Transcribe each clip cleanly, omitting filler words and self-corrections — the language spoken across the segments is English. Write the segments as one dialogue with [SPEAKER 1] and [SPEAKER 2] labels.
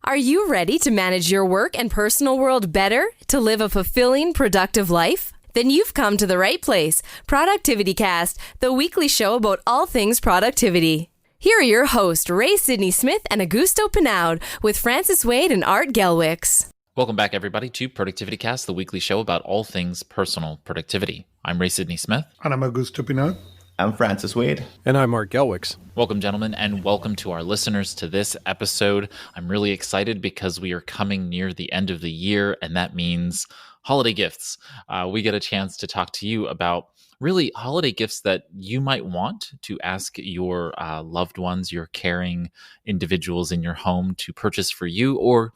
[SPEAKER 1] Are you ready to manage your work and personal world better to live a fulfilling, productive life? Then you've come to the right place. ProductivityCast, the weekly show about all things productivity. Here are your hosts, Ray Sidney-Smith and Augusto Pinaud, with Francis Wade and Art Gelwicks.
[SPEAKER 2] Welcome back, everybody, to ProductivityCast, the weekly show about all things personal productivity. I'm Ray Sidney-Smith.
[SPEAKER 3] And I'm Augusto Pinaud.
[SPEAKER 4] I'm Francis Wade.
[SPEAKER 5] And I'm Art Gelwicks.
[SPEAKER 2] Welcome, gentlemen, and welcome to our listeners to this episode. I'm really excited because we are coming near the end of the year, and that means holiday gifts. We get a chance to talk to you about really holiday gifts that you might want to ask your loved ones, your caring individuals in your home to purchase for you, or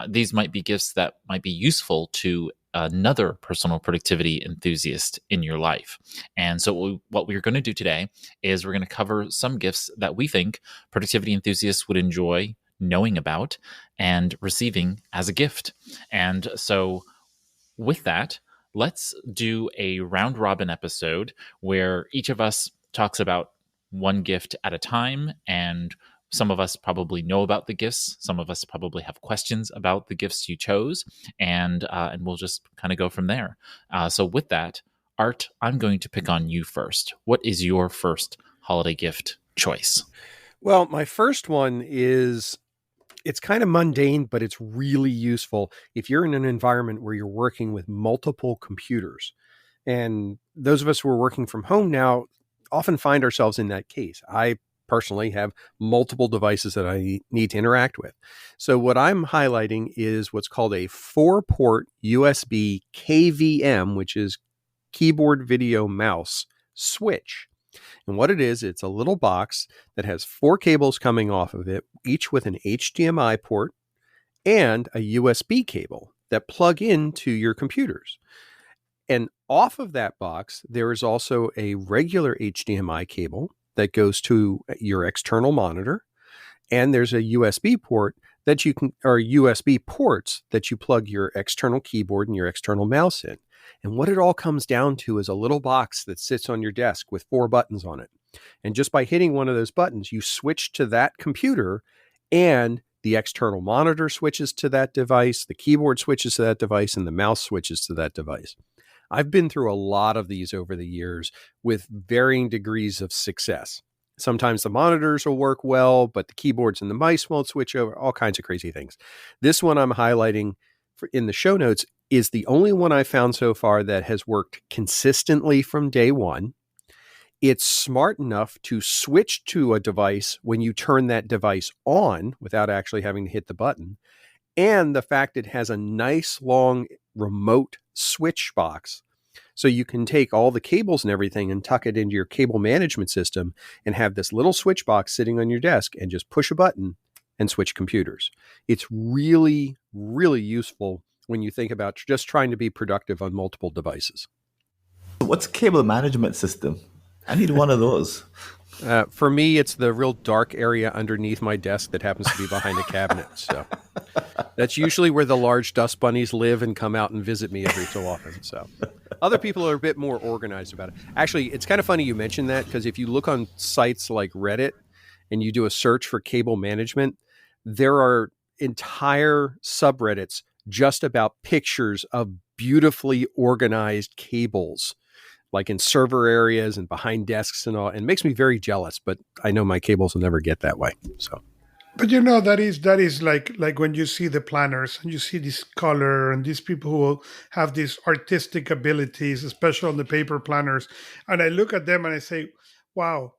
[SPEAKER 2] these might be gifts that might be useful to another personal productivity enthusiast in your life. And so what we're going to do today is we're going to cover some gifts that we think productivity enthusiasts would enjoy knowing about and receiving as a gift. And so with that, let's do a round robin episode where each of us talks about one gift at a time, and some of us probably know about the gifts. Some of us probably have questions about the gifts you chose, and we'll just kind of go from there. So with that, Art, I'm going to pick on you first. What is your first holiday gift choice?
[SPEAKER 5] Well, my first one is, it's kind of mundane, but it's really useful if you're in an environment where you're working with multiple computers. And those of us who are working from home now often find ourselves in that case. I personally have multiple devices that I need to interact with. So what I'm highlighting is what's called a 4-port USB KVM, which is keyboard video mouse switch. And what it is, it's a little box that has 4 cables coming off of it, each with an HDMI port and a USB cable that plug into your computers. And off of that box, there is also a regular HDMI cable that goes to your external monitor, and there's a USB port that you can, or USB ports that you plug your external keyboard and your external mouse in. And what it all comes down to is a little box that sits on your desk with 4 buttons on it. And just by hitting one of those buttons, you switch to that computer, and the external monitor switches to that device, the keyboard switches to that device, and the mouse switches to that device. I've been through a lot of these over the years with varying degrees of success. Sometimes the monitors will work well, but the keyboards and the mice won't switch over, all kinds of crazy things. This one I'm highlighting in the show notes is the only one I've found so far that has worked consistently from day one. It's smart enough to switch to a device when you turn that device on without actually having to hit the button. And the fact it has a nice long remote switch box. So you can take all the cables and everything and tuck it into your cable management system and have this little switch box sitting on your desk and just push a button and switch computers. It's really, really useful when you think about just trying to be productive on multiple devices.
[SPEAKER 4] What's a cable management system? I need one of those.
[SPEAKER 5] For me, it's the real dark area underneath my desk that happens to be behind a cabinet. So that's usually where the large dust bunnies live and come out and visit me every so often. So other people are a bit more organized about it. Actually, it's kind of funny you mentioned that, because if you look on sites like Reddit and you do a search for cable management, there are entire subreddits just about pictures of beautifully organized cables, like in server areas and behind desks and all. And it makes me very jealous, but I know my cables will never get that way. So,
[SPEAKER 3] but you know, that is like when you see the planners and you see this color and these people who have these artistic abilities, especially on the paper planners. And I look at them and I say, wow,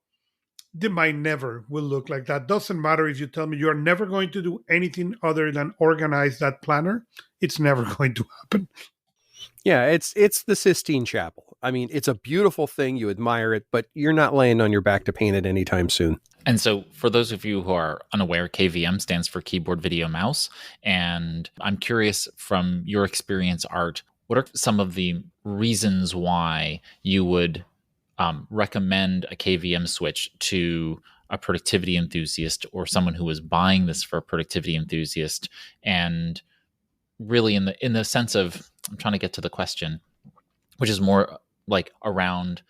[SPEAKER 3] mine never will look like that. Doesn't matter if you tell me you're never going to do anything other than organize that planner. It's never going to happen.
[SPEAKER 5] Yeah, it's the Sistine Chapel. I mean, it's a beautiful thing. You admire it, but you're not laying on your back to paint it anytime soon.
[SPEAKER 2] And so for those of you who are unaware, KVM stands for Keyboard Video Mouse. And I'm curious, from your experience, Art, what are some of the reasons why you would recommend a KVM switch to a productivity enthusiast or someone who is buying this for a productivity enthusiast? And really in the sense of, I'm trying to get to the question, which is more like around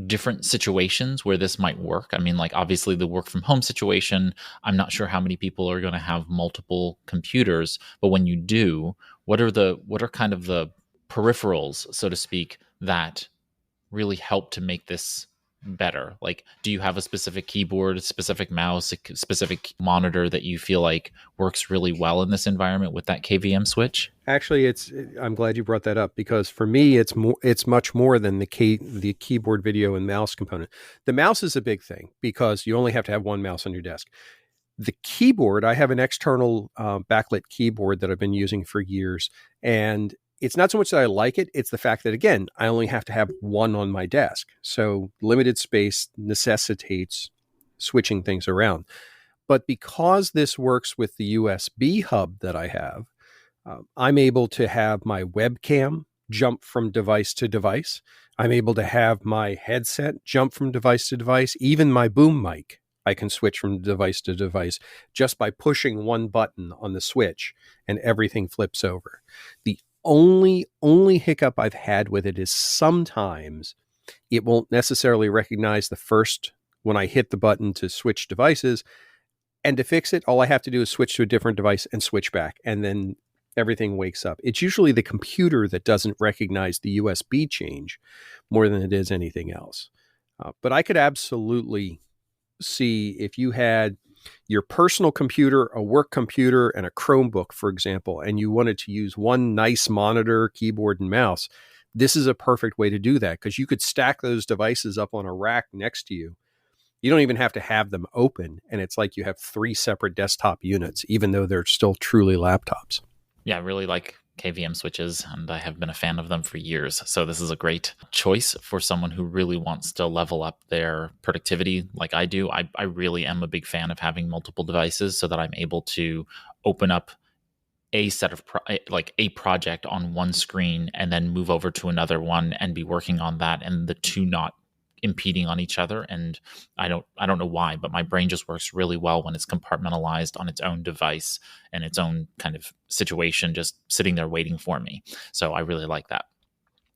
[SPEAKER 2] different situations where this might work? I mean, like obviously the work from home situation, I'm not sure how many people are going to have multiple computers, but when you do, what are kind of the peripherals, so to speak, that really help to make this better? Like, do you have a specific keyboard, a specific mouse, a specific monitor that you feel like works really well in this environment with that KVM switch?
[SPEAKER 5] Actually, I'm glad you brought that up, because for me, it's much more than the keyboard, video, and mouse component. The mouse is a big thing because you only have to have one mouse on your desk. The keyboard, I have an external backlit keyboard that I've been using for years, and it's not so much that I like it, it's the fact that, again, I only have to have one on my desk. So limited space necessitates switching things around. But because this works with the USB hub that I have, I'm able to have my webcam jump from device to device. I'm able to have my headset jump from device to device. Even my boom mic, I can switch from device to device just by pushing one button on the switch, and everything flips over. The only hiccup I've had with it is sometimes it won't necessarily recognize the first when I hit the button to switch devices. And to fix it, all I have to do is switch to a different device and switch back, and then everything wakes up. It's usually the computer that doesn't recognize the USB change more than it is anything else. But I could absolutely see if you had your personal computer, a work computer, and a Chromebook, for example, and you wanted to use one nice monitor, keyboard, and mouse, this is a perfect way to do that, because you could stack those devices up on a rack next to you. You don't even have to have them open, and it's like you have 3 separate desktop units, even though they're still truly laptops.
[SPEAKER 2] Yeah, I really like KVM switches, and I have been a fan of them for years. So this is a great choice for someone who really wants to level up their productivity like I do. I really am a big fan of having multiple devices so that I'm able to open up a set of a project on one screen and then move over to another one and be working on that, and the two not impeding on each other. And I don't know why, but my brain just works really well when it's compartmentalized on its own device and its own kind of situation, just sitting there waiting for me. So I really like that.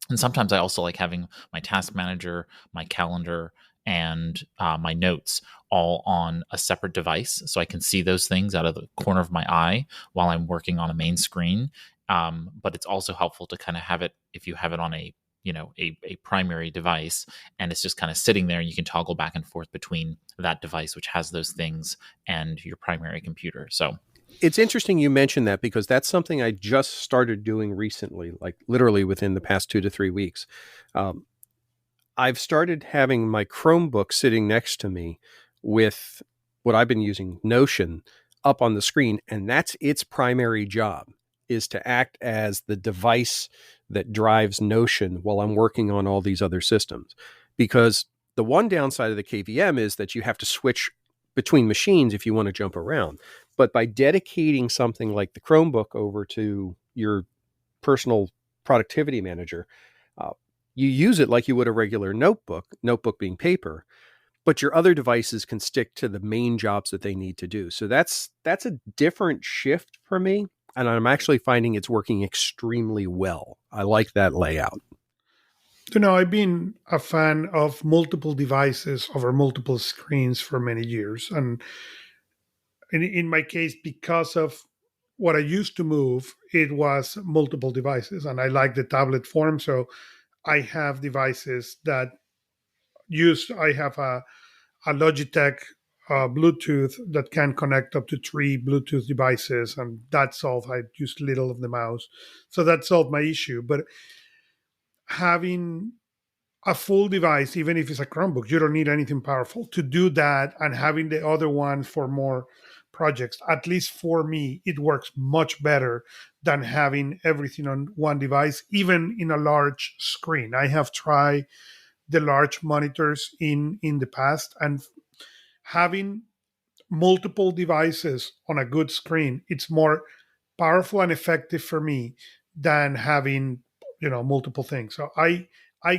[SPEAKER 2] And sometimes I also like having my task manager, my calendar, and my notes all on a separate device, so I can see those things out of the corner of my eye while I'm working on a main screen. But it's also helpful to kind of have it, if you have it on a primary device, and it's just kind of sitting there, and you can toggle back and forth between that device, which has those things, and your primary computer. So
[SPEAKER 5] it's interesting you mentioned that, because that's something I just started doing recently, like literally within the past 2 to 3 weeks. I've started having my Chromebook sitting next to me with what I've been using, Notion, up on the screen, and that's its primary job, is to act as the device that drives Notion while I'm working on all these other systems. Because the one downside of the KVM is that you have to switch between machines if you want to jump around. But by dedicating something like the Chromebook over to your personal productivity manager, you use it like you would a regular notebook being paper, but your other devices can stick to the main jobs that they need to do. So that's a different shift for me. And I'm actually finding it's working extremely well. I like that layout.
[SPEAKER 3] I've been a fan of multiple devices over multiple screens for many years. And in my case, because of what I used to move, it was multiple devices. And I like the tablet form. So I have devices that I have a Logitech Bluetooth that can connect up to 3 Bluetooth devices, and that solved. I used little of the mouse, so that solved my issue. But having a full device, even if it's a Chromebook, you don't need anything powerful to do that, and having the other one for more projects, at least for me, it works much better than having everything on one device, even in a large screen. I have tried the large monitors in the past, and having multiple devices on a good screen, it's more powerful and effective for me than having multiple things. So I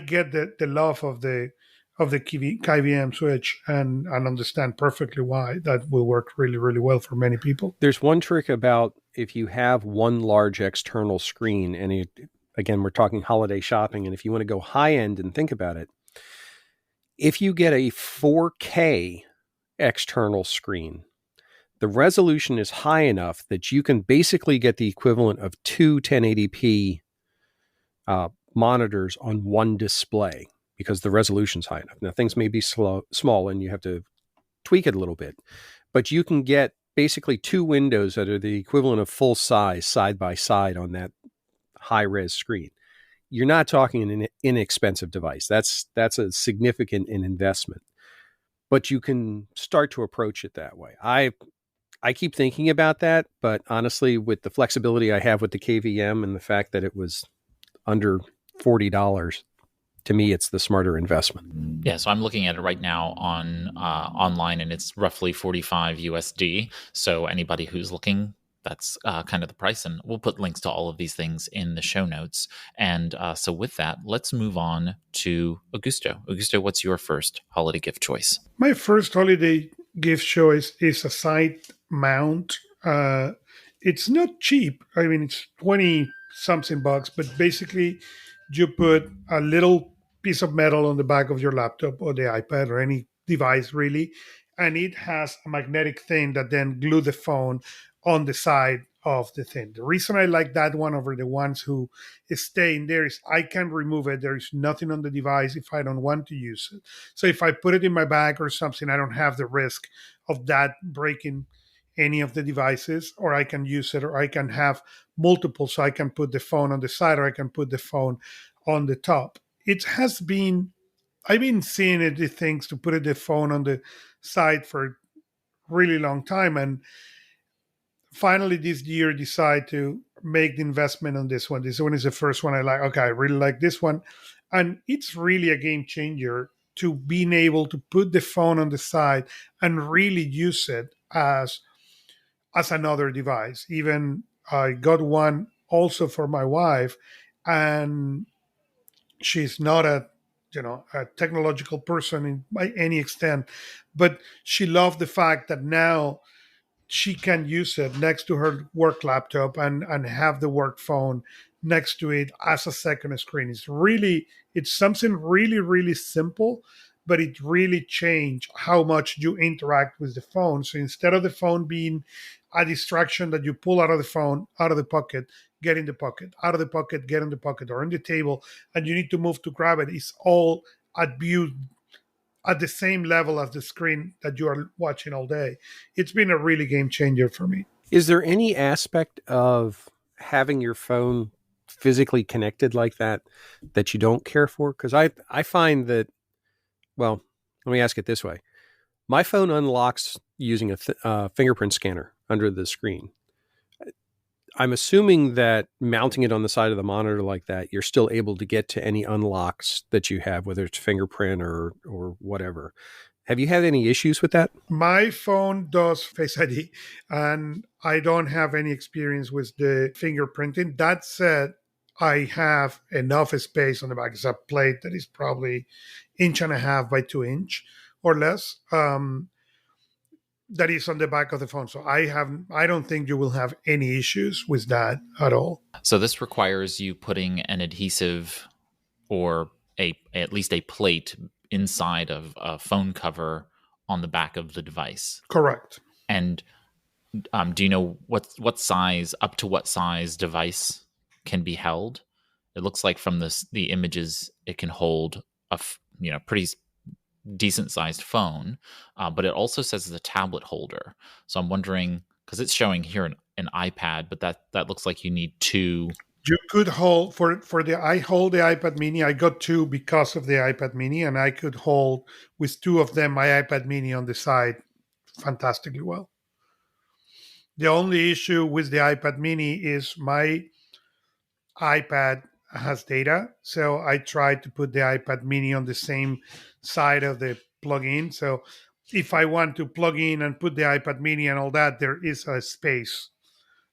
[SPEAKER 3] get the love of the KVM switch, and understand perfectly why that will work really, really well for many people.
[SPEAKER 5] There's one trick about if you have one large external screen, and again, we're talking holiday shopping, and if you want to go high end and think about it, If you get a 4K external screen, the resolution is high enough that you can basically get the equivalent of two 1080p monitors on one display because the resolution's high enough. Now, things may be small and you have to tweak it a little bit, but you can get basically two windows that are the equivalent of full size side by side on that high-res screen. You're not talking an inexpensive device. That's a significant investment, but you can start to approach it that way. I keep thinking about that, but honestly, with the flexibility I have with the KVM and the fact that it was under $40, to me, it's the smarter investment.
[SPEAKER 2] Yeah, so I'm looking at it right now on online, and it's roughly 45 USD. So anybody who's looking, that's kind of the price, and we'll put links to all of these things in the show notes. And so with that, let's move on to Augusto. Augusto, what's your first holiday gift choice?
[SPEAKER 3] My first holiday gift choice is a side mount. It's not cheap. I mean, it's 20 something bucks, but basically you put a little piece of metal on the back of your laptop or the iPad or any device really, and it has a magnetic thing that then glue the phone on the side of the thing. The reason I like that one over the ones who stay in there is I can remove it. There is nothing on the device if I don't want to use it. So if I put it in my bag or something, I don't have the risk of that breaking any of the devices, or I can use it, or I can have multiple. So I can put the phone on the side, or I can put the phone on the top. It has been, I've been seeing it, the things to put the phone on the side for a really long time. And finally this year decide to make the investment on this one. This one is the first one I like. Okay, I really like this one. And it's really a game changer to being able to put the phone on the side and really use it as another device. Even I got one also for my wife, and she's not a technological person by any extent, but she loved the fact that now she can use it next to her work laptop and have the work phone next to it as a second screen. It's something really, really simple, but it really changed how much you interact with the phone. So instead of the phone being a distraction that you pull out of the phone, out of the pocket, get in the pocket, out of the pocket, get in the pocket, or on the table, and you need to move to grab it, it's all at view at the same level as the screen that you are watching all day. It's been a really game changer for me.
[SPEAKER 5] Is there any aspect of having your phone physically connected like that you don't care for? Because I find that, well, let me ask it this way. My phone unlocks using a fingerprint scanner under the screen. I'm assuming that mounting it on the side of the monitor like that, you're still able to get to any unlocks that you have, whether it's fingerprint or whatever. Have you had any issues with that?
[SPEAKER 3] My phone does Face ID, and I don't have any experience with the fingerprinting. That said, I have enough space on the back. It's a plate that is probably 1.5 by 2 inch or less. That is on the back of the phone. So I don't think you will have any issues with that at all.
[SPEAKER 2] So this requires you putting an adhesive or at least a plate inside of a phone cover on the back of the device.
[SPEAKER 3] Correct.
[SPEAKER 2] And do you know what size, up to what size device can be held? It looks like from the images, it can hold a pretty decent sized phone, but it also says it's a tablet holder. So I'm wondering, because it's showing here an iPad, but that looks like you need two.
[SPEAKER 3] You could hold I hold the iPad mini. I got two because of the iPad mini, and I could hold with two of them my iPad mini on the side fantastically well. The only issue with the iPad mini is my iPad has data, so I tried to put the iPad mini on the same side of the plug-in. So if I want to plug in and put the iPad mini and all that, there is a space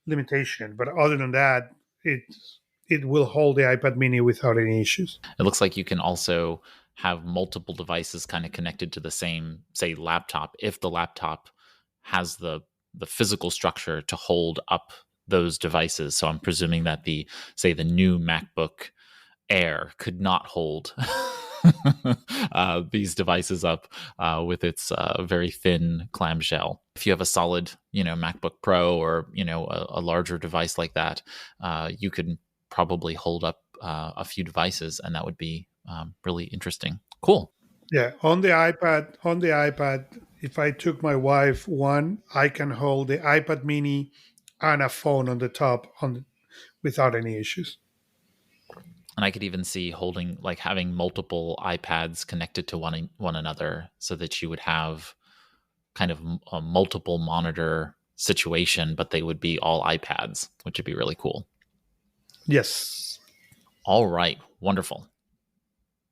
[SPEAKER 3] limitation. But other than that, it will hold the iPad mini without any issues.
[SPEAKER 2] It looks like you can also have multiple devices kind of connected to the same, say, laptop, if the laptop has the physical structure to hold up those devices. So I'm presuming that the new MacBook Air could not hold these devices up with its very thin clamshell. If you have a solid, MacBook Pro or, a larger device like that, you could probably hold up a few devices, and that would be really interesting. Cool.
[SPEAKER 3] Yeah, on the iPad, if I took my wife one, I can hold the iPad mini and a phone on the top without any issues.
[SPEAKER 2] And I could even see having multiple iPads connected to one another, so that you would have kind of a multiple monitor situation, but they would be all iPads, which would be really cool.
[SPEAKER 3] Yes.
[SPEAKER 2] All right, wonderful.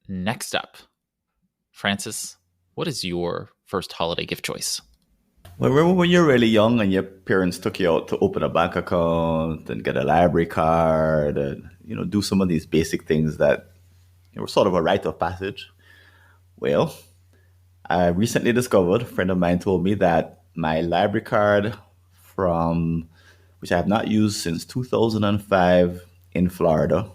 [SPEAKER 2] Next up, Francis, what is your first holiday gift choice?
[SPEAKER 4] Well, remember when you're really young and your parents took you out to open a bank account and get a library card and, do some of these basic things that were sort of a rite of passage? Well, I recently discovered, a friend of mine told me that my library card which I have not used since 2005 in Florida,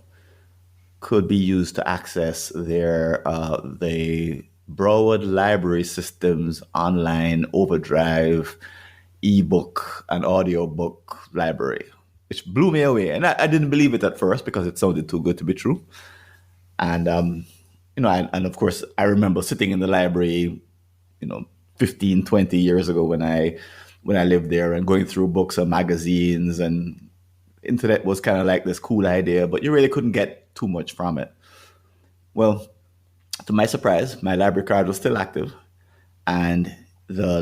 [SPEAKER 4] could be used to access the Broward Library System's online overdrive ebook and audiobook library, which blew me away. And I didn't believe it at first because it sounded too good to be true. And and of course I remember sitting in the library, 15, 20 years ago when I lived there, and going through books and magazines, and internet was kind of like this cool idea, but you really couldn't get too much from it. Well, to my surprise, my library card was still active, and the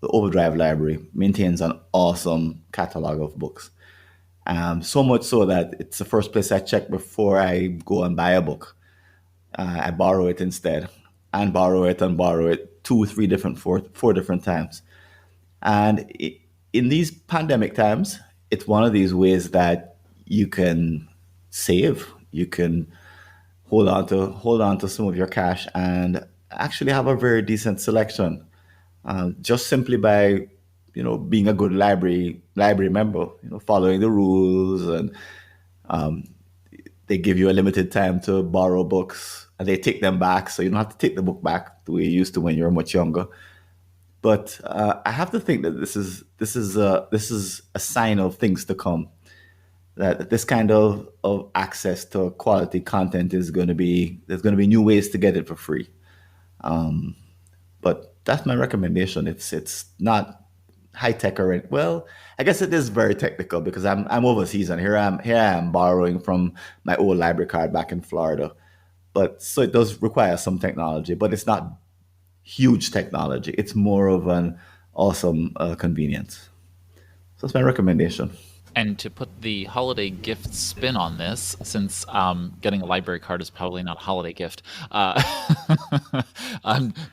[SPEAKER 4] Overdrive library maintains an awesome catalog of books. So much so that it's the first place I check before I go and buy a book. I borrow it instead, and borrow it 2, 3 different, 4 different times. And in these pandemic times, it's one of these ways that you can save. You can hold on to some of your cash and actually have a very decent selection, just simply by being a good library member, following the rules, and they give you a limited time to borrow books, and they take them back, so you don't have to take the book back the way you used to when you were much younger. But I have to think that this is a sign of things to come. That this kind of access to quality content there's going to be new ways to get it for free. But that's my recommendation. It's not high tech well, I guess it is very technical because I'm overseas, and here I am borrowing from my old library card back in Florida. But so it does require some technology, but it's not huge technology. It's more of an awesome convenience. So that's my recommendation.
[SPEAKER 2] And to put the holiday gift spin on this, since getting a library card is probably not a holiday gift,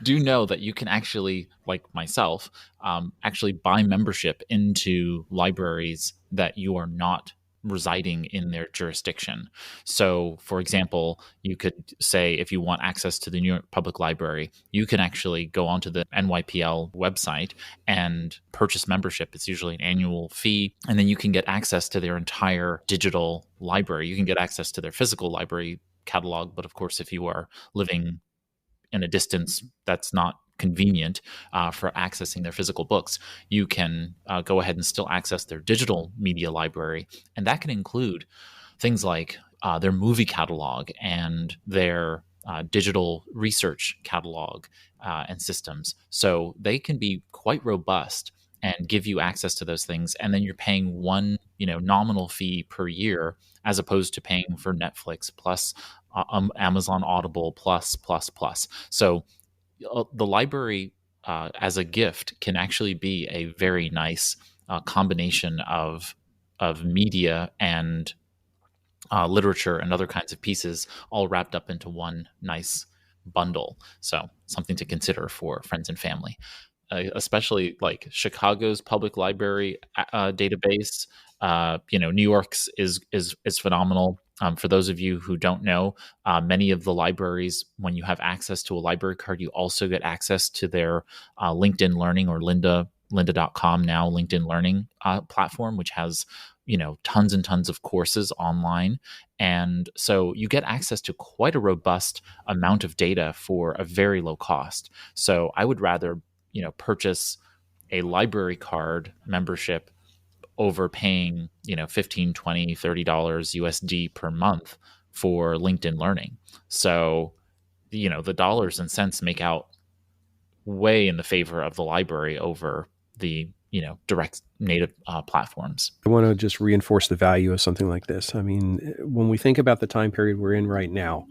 [SPEAKER 2] do know that you can actually, like myself, actually buy membership into libraries that you are not residing in their jurisdiction. So, for example, you could say if you want access to the New York Public Library, you can actually go onto the NYPL website and purchase membership. It's usually an annual fee, and then you can get access to their entire digital library. You can get access to their physical library catalog, but of course, if you are living in a distance that's not convenient for accessing their physical books, you can go ahead and still access their digital media library. And that can include things like their movie catalog and their digital research catalog and systems. So they can be quite robust and give you access to those things. And then you're paying one nominal fee per year, as opposed to paying for Netflix plus Amazon Audible plus. So the library as a gift can actually be a very nice combination of media and literature and other kinds of pieces all wrapped up into one nice bundle. So something to consider for friends and family, especially like Chicago's public library database. New York's is phenomenal. For those of you who don't know, many of the libraries, when you have access to a library card, you also get access to their LinkedIn Learning or Lynda lynda.com now, LinkedIn Learning platform, which has, tons and tons of courses online. And so you get access to quite a robust amount of data for a very low cost. So I would rather, purchase a library card membership over paying, $15, $20, $30 USD per month for LinkedIn Learning. So, the dollars and cents make out way in the favor of the library over the, direct native platforms.
[SPEAKER 5] I want to just reinforce the value of something like this. I mean, when we think about the time period we're in right now,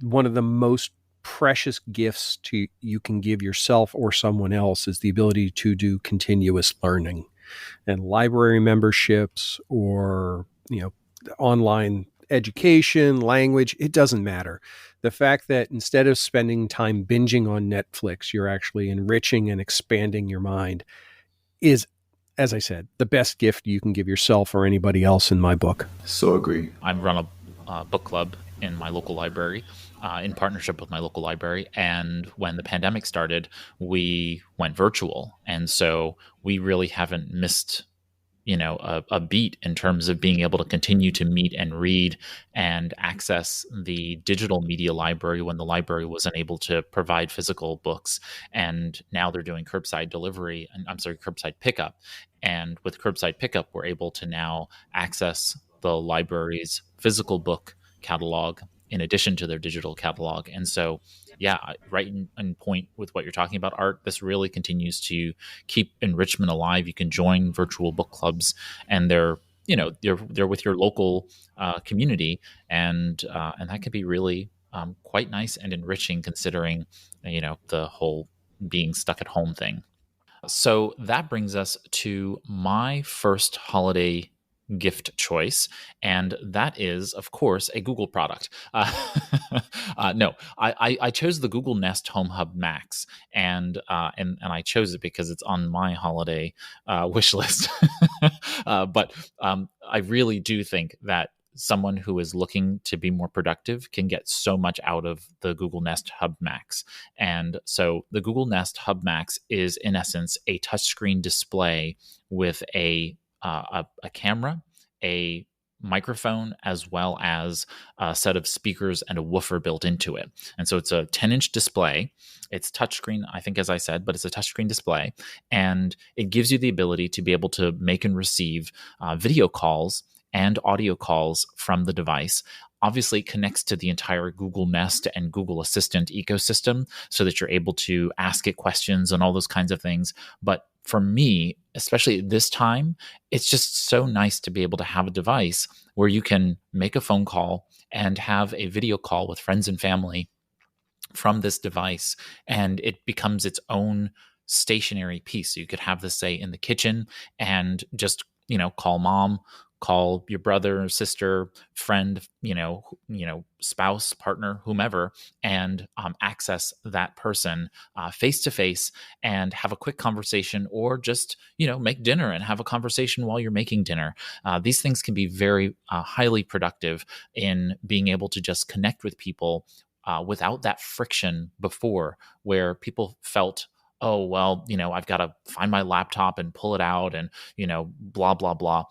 [SPEAKER 5] one of the most precious gifts you can give yourself or someone else is the ability to do continuous learning. And library memberships or, online education, language, it doesn't matter. The fact that instead of spending time binging on Netflix, you're actually enriching and expanding your mind is, as I said, the best gift you can give yourself or anybody else in my book.
[SPEAKER 4] So agree.
[SPEAKER 2] I run a book club in my local library, in partnership with my local library. And when the pandemic started, we went virtual. And so we really haven't missed, a beat in terms of being able to continue to meet and read and access the digital media library when the library wasn't able to provide physical books. And now they're doing curbside pickup. And with curbside pickup, we're able to now access the library's physical book catalog in addition to their digital catalog. And so, yeah, right in point with what you're talking about, Art, this really continues to keep enrichment alive. You can join virtual book clubs, and they're with your local community, and that can be really quite nice and enriching, considering the whole being stuck at home thing. So that brings us to my first holiday gift choice, and that is, of course, a Google product. No, I chose the Google Nest Home Hub Max, and I chose it because it's on my holiday wish list. But I really do think that someone who is looking to be more productive can get so much out of the Google Nest Hub Max. And so the Google Nest Hub Max is, in essence, a touchscreen display with a camera, a microphone, as well as a set of speakers and a woofer built into it. And so it's a 10-inch display. It's touchscreen, I think, as I said, but it's a touchscreen display. And it gives you the ability to be able to make and receive video calls and audio calls from the device. Obviously, it connects to the entire Google Nest and Google Assistant ecosystem so that you're able to ask it questions and all those kinds of things. But for me, especially at this time, it's just so nice to be able to have a device where you can make a phone call and have a video call with friends and family from this device, and it becomes its own stationary piece. So you could have this, say, in the kitchen and just, call mom, call your brother, sister, friend, spouse, partner, whomever, and access that person face to face and have a quick conversation, or just, make dinner and have a conversation while you're making dinner. These things can be very highly productive in being able to just connect with people without that friction before, where people felt, oh, well, I've got to find my laptop and pull it out and, blah, blah, blah.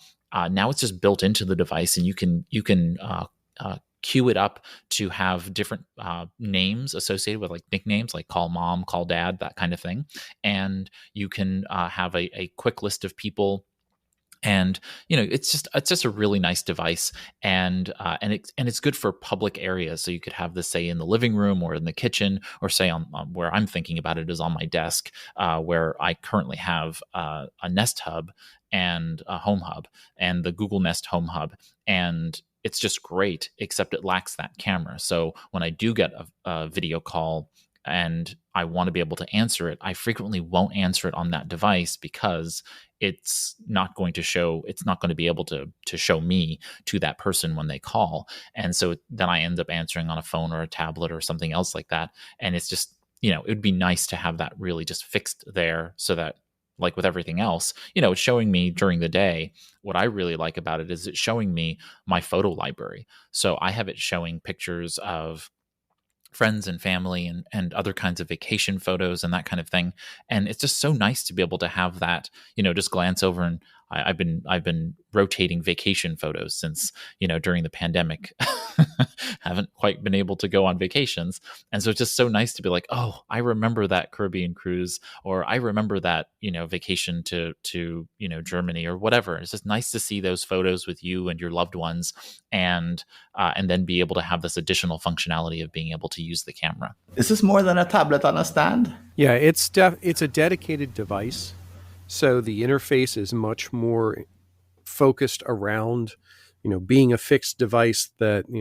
[SPEAKER 2] Now it's just built into the device, and you can queue it up to have different names associated with, like, nicknames, like call mom, call dad, that kind of thing. And you can have a quick list of people. And it's just a really nice device, and it's good for public areas. So you could have this, say, in the living room or in the kitchen, or say on where I'm thinking about it is on my desk, where I currently have a Nest Hub and a Home Hub, and the Google Nest Home Hub, and it's just great, except it lacks that camera. So when I do get a video call and I want to be able to answer it, I frequently won't answer it on that device because it's not going to be able to show me to that person when they call. And so then I end up answering on a phone or a tablet or something else like that. And it's just, it would be nice to have that really just fixed there, so that, like with everything else, it's showing me during the day. What I really like about it is it's showing me my photo library. So I have it showing pictures of friends and family and other kinds of vacation photos and that kind of thing. And it's just so nice to be able to have that, just glance over. And I've been rotating vacation photos since, during the pandemic. Haven't quite been able to go on vacations. And so it's just so nice to be like, oh, I remember that Caribbean cruise, or I remember that, vacation to Germany or whatever. It's just nice to see those photos with you and your loved ones, and then be able to have this additional functionality of being able to use the camera.
[SPEAKER 4] Is this more than a tablet on a stand?
[SPEAKER 5] Yeah, it's a dedicated device. So the interface is much more focused around, being a fixed device that,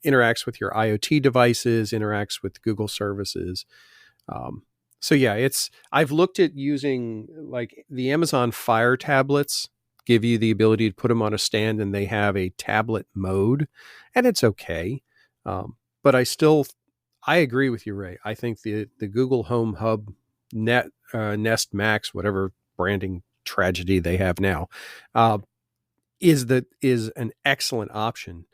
[SPEAKER 5] interacts with your IoT devices, interacts with Google services. So yeah, I've looked at using like the Amazon Fire tablets give you the ability to put them on a stand, and they have a tablet mode, and it's okay. But I agree with you, Ray. I think the Google Home Hub Nest Max, whatever branding tragedy they have now, is an excellent option.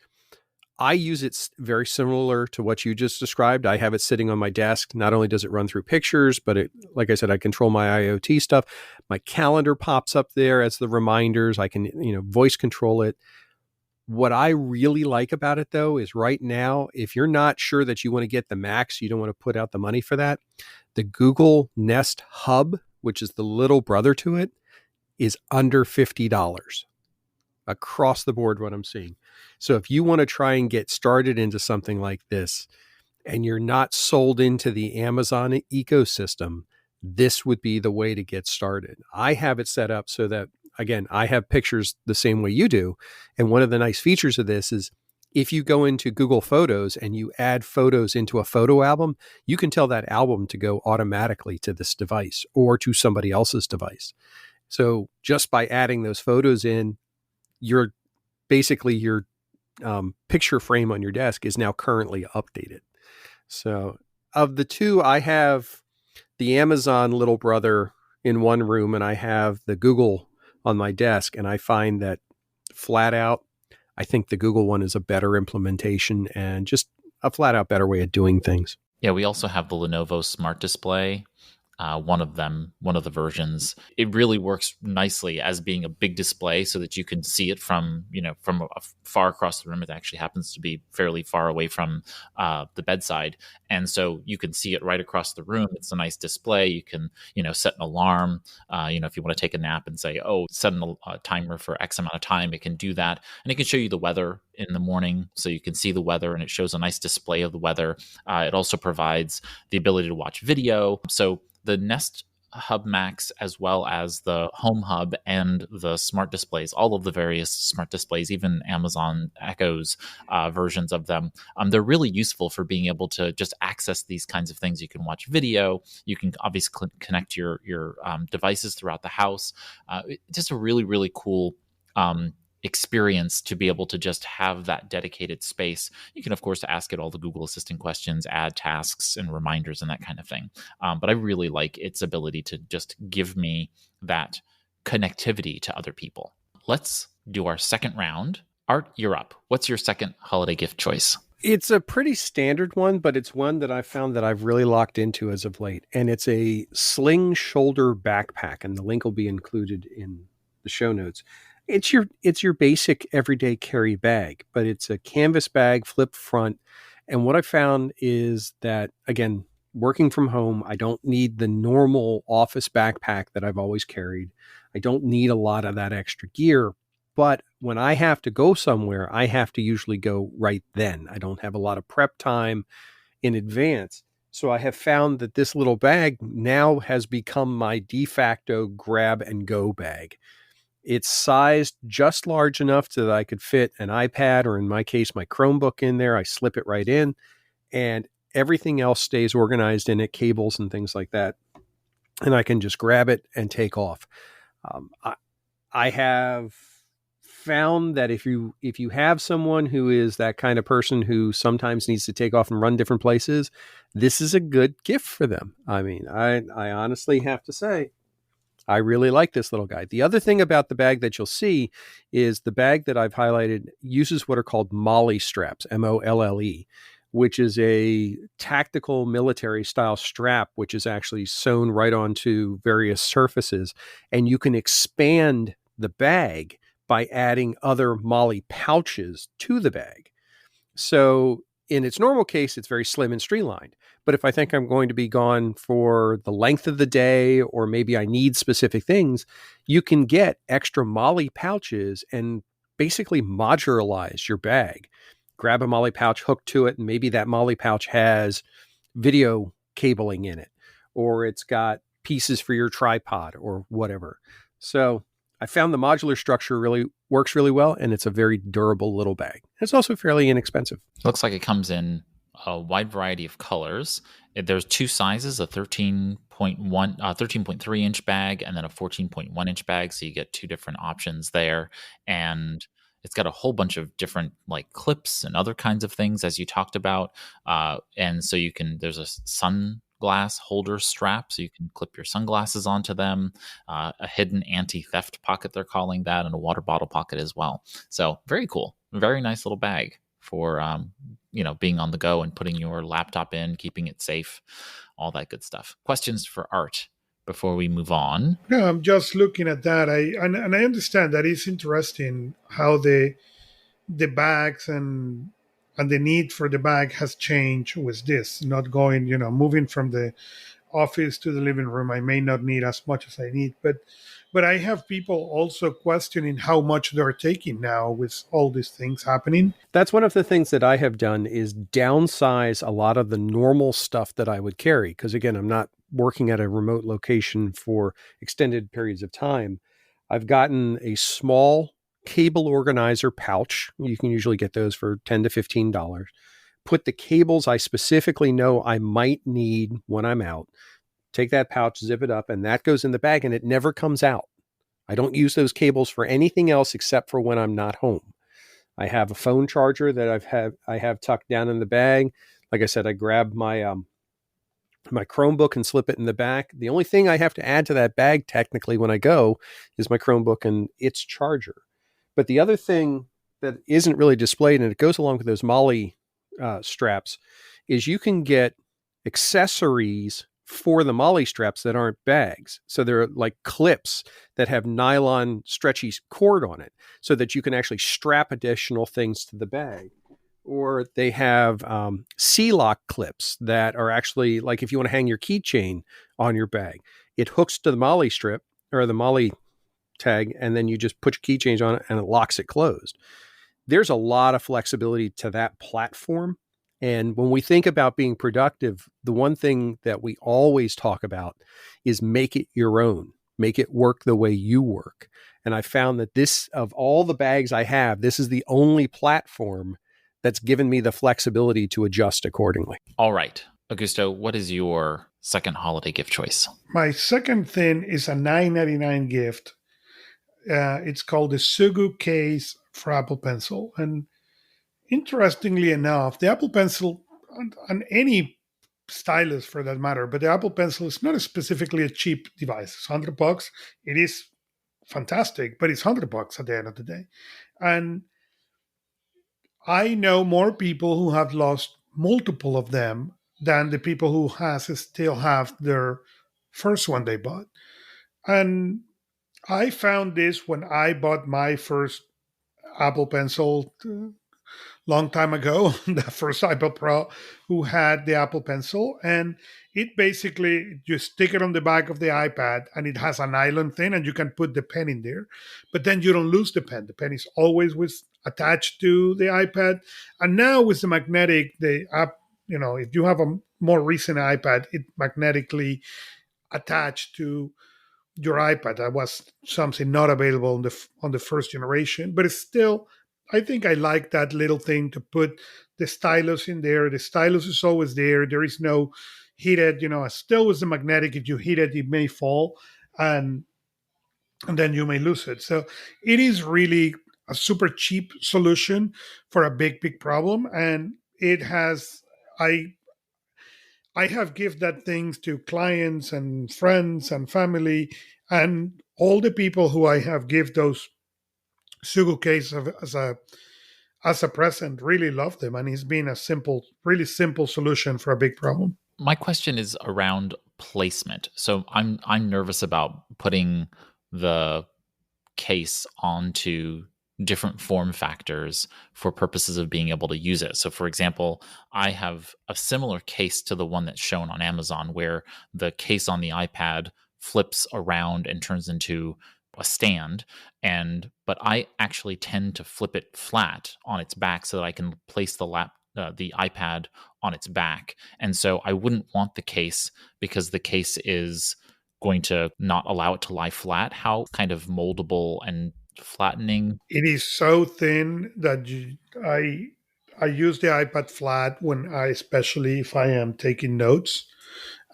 [SPEAKER 5] I use it very similar to what you just described. I have it sitting on my desk. Not only does it run through pictures, but like I said, I control my IoT stuff. My calendar pops up there as the reminders. I can, voice control it. What I really like about it, though, is right now, if you're not sure that you want to get the Max, you don't want to put out the money for that, the Google Nest Hub, which is the little brother to it, is under $50 across the board, what I'm seeing. So if you want to try and get started into something like this, and you're not sold into the Amazon ecosystem, this would be the way to get started. I have it set up so that, again, I have pictures the same way you do. And one of the nice features of this is if you go into Google Photos and you add photos into a photo album, you can tell that album to go automatically to this device or to somebody else's device. So just by adding those photos in, your picture frame on your desk is now currently updated. So of the two, I have the Amazon little brother in one room and I have the Google on my desk. And I find that flat out, I think the Google one is a better implementation and just a flat out better way of doing things.
[SPEAKER 2] Yeah, we also have the Lenovo Smart Display. One of the versions. It really works nicely as being a big display so that you can see it from far across the room. It actually happens to be fairly far away from the bedside. And so you can see it right across the room. It's a nice display. You can, set an alarm, if you want to take a nap and say, set a timer for X amount of time, it can do that. And it can show you the weather in the morning so you can see the weather and it shows a nice display of the weather. It also provides the ability to watch video. So the Nest Hub Max, as well as the Home Hub and the smart displays, all of the various smart displays, even Amazon Echo's versions of them, they're really useful for being able to just access these kinds of things. You can watch video. You can obviously connect your devices throughout the house. Just a really, really cool experience to be able to just have that dedicated space. You can, of course, ask it all the Google Assistant questions, add tasks and reminders and that kind of thing. But I really like its ability to just give me that connectivity to other people. Let's do our second round. Art, you're up. What's your second holiday gift choice?
[SPEAKER 5] It's a pretty standard one, but it's one that I've found that I've really locked into as of late. And it's a sling shoulder backpack. And the link will be included in the show notes. It's your basic everyday carry bag, but it's a canvas bag, flip front. And what I found is that, again, working from home, I don't need the normal office backpack that I've always carried. I don't need a lot of that extra gear. But when I have to go somewhere, I have to usually go right then. I don't have a lot of prep time in advance. So I have found that this little bag now has become my de facto grab and go bag. It's sized just large enough so that I could fit an iPad, or in my case, my Chromebook in there. I slip it right in and everything else stays organized in it, cables and things like that. And I can just grab it and take off. I have found that if you have someone who is that kind of person who sometimes needs to take off and run different places, this is a good gift for them. I mean, I honestly have to say, I really like this little guy. The other thing about the bag that you'll see is the bag that I've highlighted uses what are called MOLLE straps, MOLLE, which is a tactical military style strap, which is actually sewn right onto various surfaces. And you can expand the bag by adding other MOLLE pouches to the bag. So in its normal case, it's very slim and streamlined. But if I think I'm going to be gone for the length of the day, or maybe I need specific things, you can get extra MOLLE pouches and basically modularize your bag. Grab a MOLLE pouch, hook to it, and maybe that MOLLE pouch has video cabling in it, or it's got pieces for your tripod or whatever. So I found the modular structure really works really well, and it's a very durable little bag. It's also fairly inexpensive.
[SPEAKER 2] Looks like it comes in a wide variety of colors. There's two sizes, a 13.3 inch bag and then a 14.1 inch bag. So you get two different options there. And it's got a whole bunch of different like clips and other kinds of things, as you talked about. And so there's a sunglass holder strap, so you can clip your sunglasses onto them, a hidden anti-theft pocket, they're calling that, and a water bottle pocket as well. So very cool. Very nice little bag for being on the go and putting your laptop in, keeping it safe, all that good stuff. Questions for Art before we move on?
[SPEAKER 3] No, I'm just looking at that. I understand that it's interesting how the bags and the need for the bag has changed with this. Not going, moving from the office to the living room. I may not need as much as I need, but I have people also questioning how much they're taking now with all these things happening.
[SPEAKER 5] That's one of the things that I have done is downsize a lot of the normal stuff that I would carry. Because again, I'm not working at a remote location for extended periods of time. I've gotten a small cable organizer pouch. You can usually get those for $10 to $15. Put the cables I specifically know I might need when I'm out. Take that pouch, zip it up, and that goes in the bag, and it never comes out. I don't use those cables for anything else except for when I'm not home. I have a phone charger that I have tucked down in the bag. Like I said, I grab my my Chromebook and slip it in the back. The only thing I have to add to that bag technically when I go is my Chromebook and its charger. But the other thing that isn't really displayed, and it goes along with those MOLLE straps, is you can get accessories for the MOLLE straps that aren't bags. So they're like clips that have nylon stretchy cord on it so that you can actually strap additional things to the bag. Or they have C-lock clips that are actually like if you want to hang your keychain on your bag, it hooks to the MOLLE strip or the MOLLE tag, and then you just put your keychains on it and it locks it closed. There's a lot of flexibility to that platform. And when we think about being productive, the one thing that we always talk about is make it your own, make it work the way you work. And I found that this, of all the bags I have, this is the only platform that's given me the flexibility to adjust accordingly.
[SPEAKER 2] All right. Augusto, what is your second holiday gift choice?
[SPEAKER 3] My second thing is a $9.99 gift. It's called the Sugu case for Apple Pencil. And interestingly enough, the Apple Pencil, and any stylus for that matter, but the Apple Pencil is not specifically a cheap device. It's $100. It is fantastic, but it's $100 at the end of the day. And I know more people who have lost multiple of them than the people who still have their first one they bought. And I found this when I bought my first Apple Pencil long time ago, the first iPad Pro, who had the Apple Pencil. And it basically, you stick it on the back of the iPad and it has a nylon thing and you can put the pen in there. But then you don't lose the pen. The pen is always attached to the iPad. And now with the magnetic, the app, if you have a more recent iPad, it magnetically attached to your iPad. That was something not available on the first generation, but it's still, I think I like that little thing to put the stylus in there. The stylus is always there. There is no heated, still with the magnetic, if you hit it, it may fall and then you may lose it. So it is really a super cheap solution for a big, big problem. And it has, I have given that things to clients and friends and family, and all the people who I have give those Sugu case as a present, really love them, and it's been a really simple solution for a big problem.
[SPEAKER 2] My question is around placement. So I'm nervous about putting the case onto different form factors for purposes of being able to use it. So for example, I have a similar case to the one that's shown on Amazon where the case on the iPad flips around and turns into a stand, but I actually tend to flip it flat on its back so that I can place the iPad on its back. And so I wouldn't want the case because the case is going to not allow it to lie flat. How kind of moldable and flattening?
[SPEAKER 3] It is so thin that I use the iPad flat especially if I am taking notes,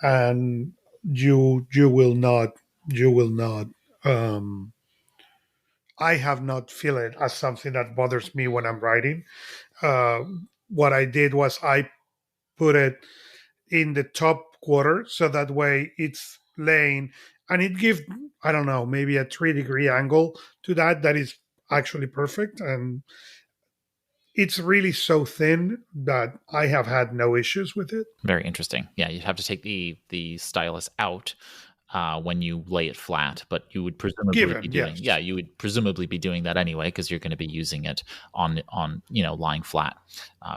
[SPEAKER 3] and you will not you will not. Um, I have not feel it as something that bothers me when I'm writing. Uh, what I did was I put it in the top quarter so that way it's laying, and it gives, I don't know, maybe a 3-degree angle to that is actually perfect, and it's really so thin that I have had no issues with it.
[SPEAKER 2] Very interesting. Yeah, you'd have to take the stylus out when you lay it flat, but you would presumably be doing,
[SPEAKER 3] Yes.
[SPEAKER 2] yeah, you would presumably be doing that anyway because you're going to be using it on lying flat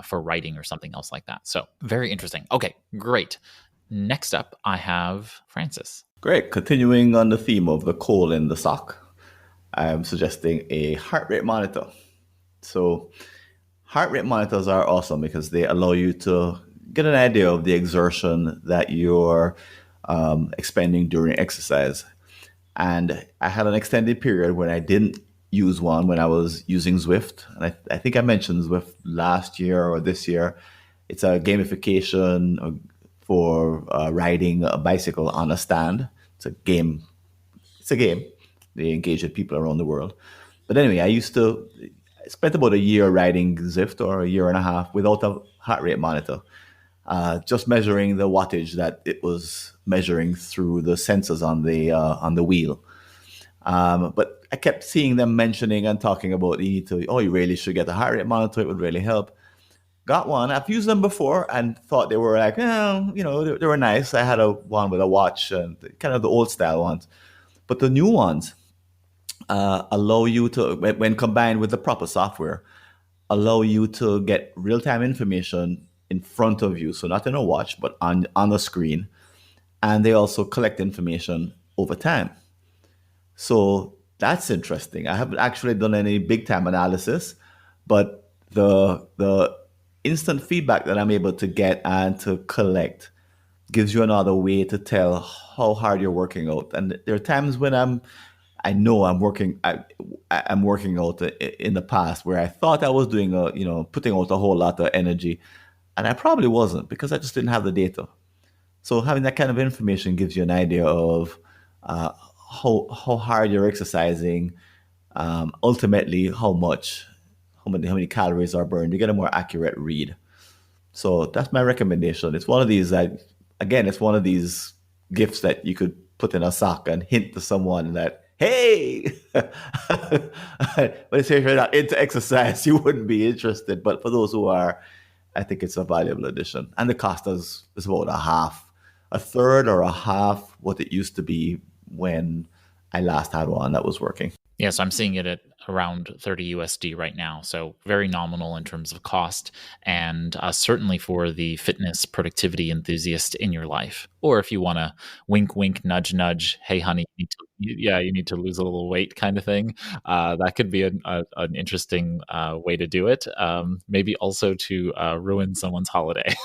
[SPEAKER 2] for writing or something else like that. So very interesting. Okay, great. Next up, I have Francis.
[SPEAKER 4] Great. Continuing on the theme of the coal in the sock, I'm suggesting a heart rate monitor. So heart rate monitors are awesome because they allow you to get an idea of the exertion that you're expending during exercise. And I had an extended period when I didn't use one when I was using Zwift. And I think I mentioned Zwift last year or this year. It's a gamification for riding a bicycle on a stand. It's a game. They engage with people around the world. But anyway, I spent about a year riding Zwift, or a year and a half, without a heart rate monitor. Just measuring the wattage that it was measuring through the sensors on the wheel. But I kept seeing them mentioning and talking about you really should get a heart rate monitor. It would really help. Got one. I've used them before and thought they were like, they were nice. I had one with a watch and kind of the old style ones. But the new ones allow you to, when combined with the proper software, allow you to get real-time information in front of you. So not in a watch, but on the screen. And they also collect information over time. So that's interesting. I haven't actually done any big time analysis, but the instant feedback that I'm able to get and to collect gives you another way to tell how hard you're working out. And there are times when I know I'm working out in the past where I thought I was doing putting out a whole lot of energy, and I probably wasn't because I just didn't have the data. So having that kind of information gives you an idea of how hard you're exercising, ultimately how many calories are burned. You get a more accurate read. So that's my recommendation. It's one of these it's one of these gifts that you could put in a sock and hint to someone that, hey, but if you're not into exercise, you wouldn't be interested. But for those who are, I think it's a valuable addition. And the cost is about a third or a half what it used to be when I last had one that was working.
[SPEAKER 2] Yes, I'm seeing it at around 30 USD right now. So very nominal in terms of cost, and certainly for the fitness productivity enthusiast in your life. Or if you want to wink, wink, nudge, nudge, hey, honey, you need to lose a little weight kind of thing. That could be an interesting way to do it. Maybe also to ruin someone's holiday.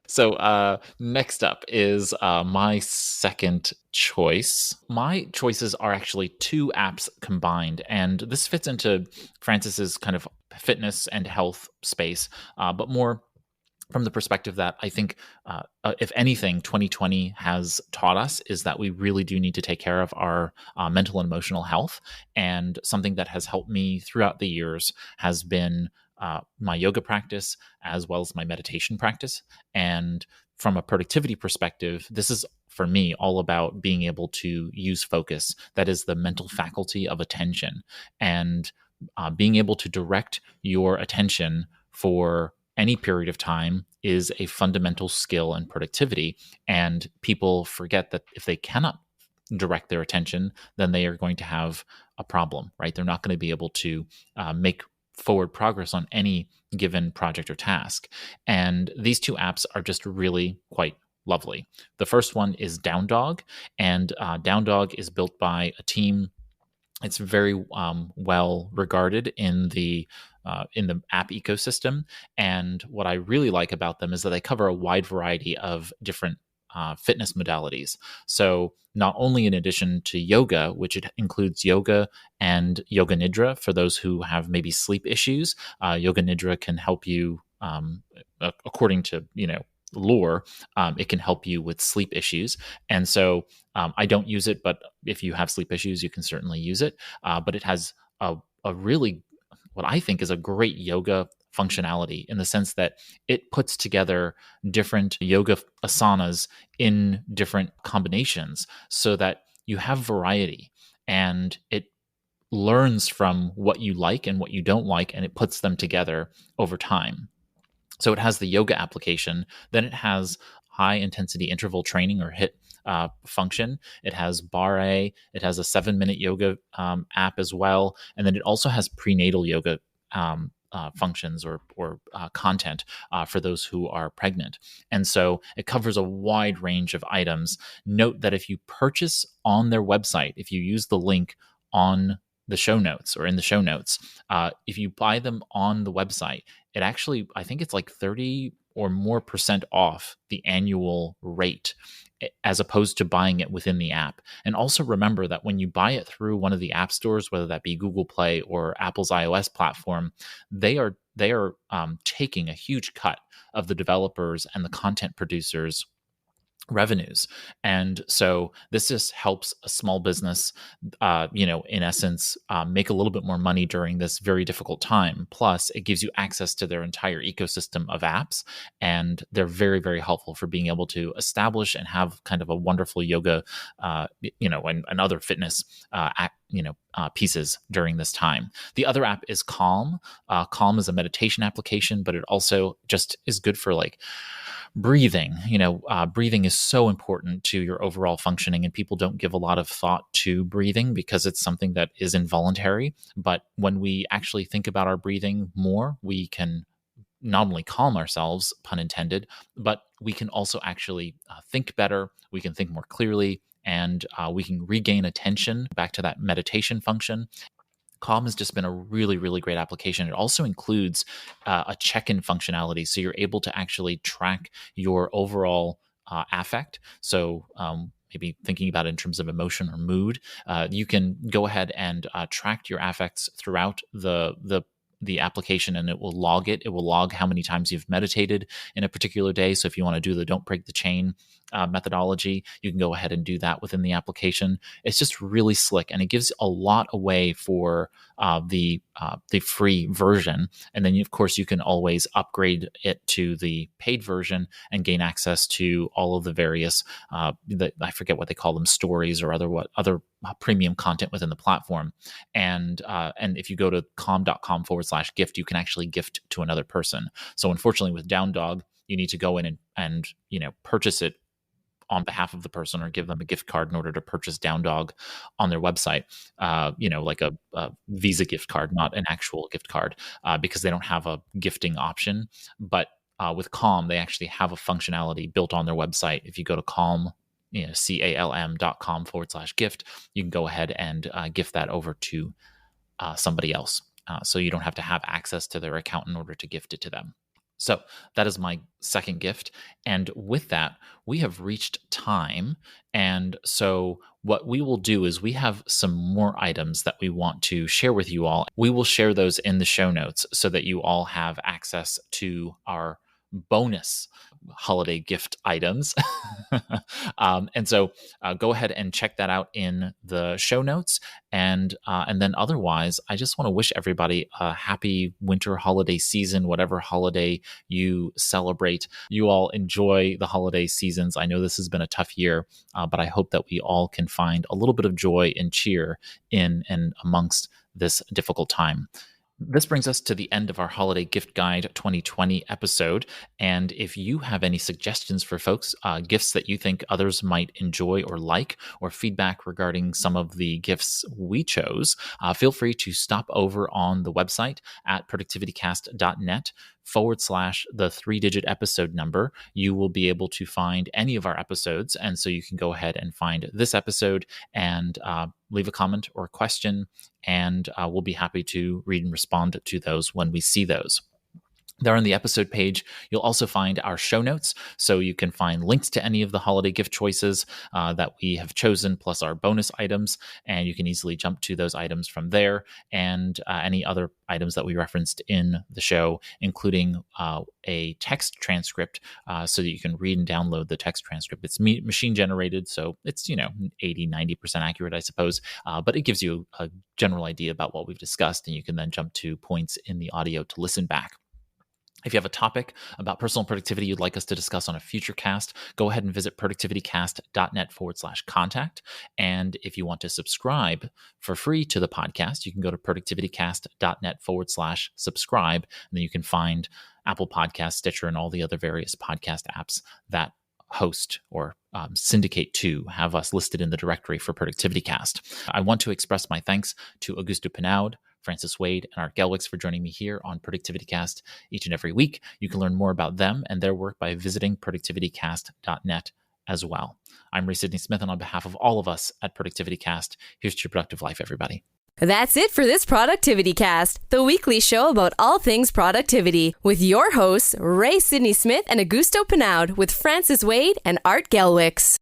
[SPEAKER 2] So next up is my second choice. My choices are actually two apps combined, and this fits into Francis's kind of fitness and health space, but more from the perspective that I think, if anything, 2020 has taught us is that we really do need to take care of our mental and emotional health. And something that has helped me throughout the years has been my yoga practice as well as my meditation practice. And from a productivity perspective, this is for me all about being able to use focus. That is the mental faculty of attention. And being able to direct your attention for any period of time is a fundamental skill in productivity. And people forget that if they cannot direct their attention, then they are going to have a problem, right? They're not going to be able to make forward progress on any given project or task. And these two apps are just really quite lovely. The first one is Down Dog, and Down Dog is built by a team. It's very well regarded in the app ecosystem. And what I really like about them is that they cover a wide variety of different fitness modalities. So not only in addition to yoga, which it includes yoga and yoga nidra for those who have maybe sleep issues. Yoga nidra can help you, according to lore, it can help you with sleep issues. And so I don't use it, but if you have sleep issues, you can certainly use it. But it has a really, what I think is a great yoga functionality, in the sense that it puts together different yoga asanas in different combinations so that you have variety, and it learns from what you like and what you don't like, and it puts them together over time. So it has the yoga application, then it has high intensity interval training or HIIT function. It has Bar A, it has a 7-minute yoga app as well. And then it also has prenatal yoga functions or content for those who are pregnant. And so it covers a wide range of items. Note that if you purchase on their website, if you use the link on the show notes or in the show notes, if you buy them on the website, it actually, I think it's like 30 or more % off the annual rate, as opposed to buying it within the app. And also remember that when you buy it through one of the app stores, whether that be Google Play or Apple's iOS platform, they are taking a huge cut of the developers and the content producers' revenues. And so this just helps a small business, in essence, make a little bit more money during this very difficult time. Plus, it gives you access to their entire ecosystem of apps, and they're very, very helpful for being able to establish and have kind of a wonderful yoga, and other fitness pieces during this time. The other app is Calm. Calm is a meditation application, but it also just is good for like breathing. Breathing is so important to your overall functioning, and people don't give a lot of thought to breathing because it's something that is involuntary. But when we actually think about our breathing more, we can not only calm ourselves, pun intended, but we can also actually think better. We can think more clearly, and we can regain attention back to that meditation function. Calm has just been a really, really great application. It also includes a check-in functionality, so you're able to actually track your overall affect. So maybe thinking about it in terms of emotion or mood, you can go ahead and track your affects throughout the application, and it will log it. It will log how many times you've meditated in a particular day. So if you want to do the don't break the chain methodology, you can go ahead and do that within the application. It's just really slick, and it gives a lot away for the free version. And then, of course, you can always upgrade it to the paid version and gain access to all of the various, I forget what they call them, stories or other premium content within the platform. And if you go to calm.com/gift, you can actually gift to another person. So unfortunately, with Down Dog, you need to go in and purchase it on behalf of the person, or give them a gift card in order to purchase Down Dog on their website, like a Visa gift card, not an actual gift card, because they don't have a gifting option. But with Calm, they actually have a functionality built on their website. If you go to Calm, calm.com/gift, you can go ahead and gift that over to somebody else. So you don't have to have access to their account in order to gift it to them. So that is my second gift. And with that, we have reached time. And so what we will do is we have some more items that we want to share with you all. We will share those in the show notes so that you all have access to our bonus holiday gift items. And so go ahead and check that out in the show notes. And then otherwise, I just want to wish everybody a happy winter holiday season, whatever holiday you celebrate. You all enjoy the holiday seasons. I know this has been a tough year, but I hope that we all can find a little bit of joy and cheer in and amongst this difficult time. This brings us to the end of our Holiday Gift Guide 2020 episode. And if you have any suggestions for folks, gifts that you think others might enjoy or like, or feedback regarding some of the gifts we chose, feel free to stop over on the website at productivitycast.net /the 3-digit episode number. You will be able to find any of our episodes. And so you can go ahead and find this episode and leave a comment or a question, and we'll be happy to read and respond to those when we see those. There on the episode page, you'll also find our show notes, so you can find links to any of the holiday gift choices that we have chosen, plus our bonus items, and you can easily jump to those items from there, and any other items that we referenced in the show, including a text transcript, so that you can read and download the text transcript. It's machine generated, so it's 80-90% accurate, I suppose, but it gives you a general idea about what we've discussed, and you can then jump to points in the audio to listen back. If you have a topic about personal productivity you'd like us to discuss on a future cast, go ahead and visit productivitycast.net /contact. And if you want to subscribe for free to the podcast, you can go to productivitycast.net /subscribe. And then you can find Apple Podcasts, Stitcher, and all the other various podcast apps that host or syndicate to have us listed in the directory for ProductivityCast. I want to express my thanks to Augusto Pinaud, Francis Wade, and Art Gelwicks for joining me here on ProductivityCast each and every week. You can learn more about them and their work by visiting productivitycast.net as well. I'm Ray Sidney-Smith, and on behalf of all of us at ProductivityCast, here's to your productive life, everybody.
[SPEAKER 1] That's it for this Productivity Cast, the weekly show about all things productivity, with your hosts, Ray Sidney-Smith and Augusto Pinaud, with Francis Wade and Art Gelwicks.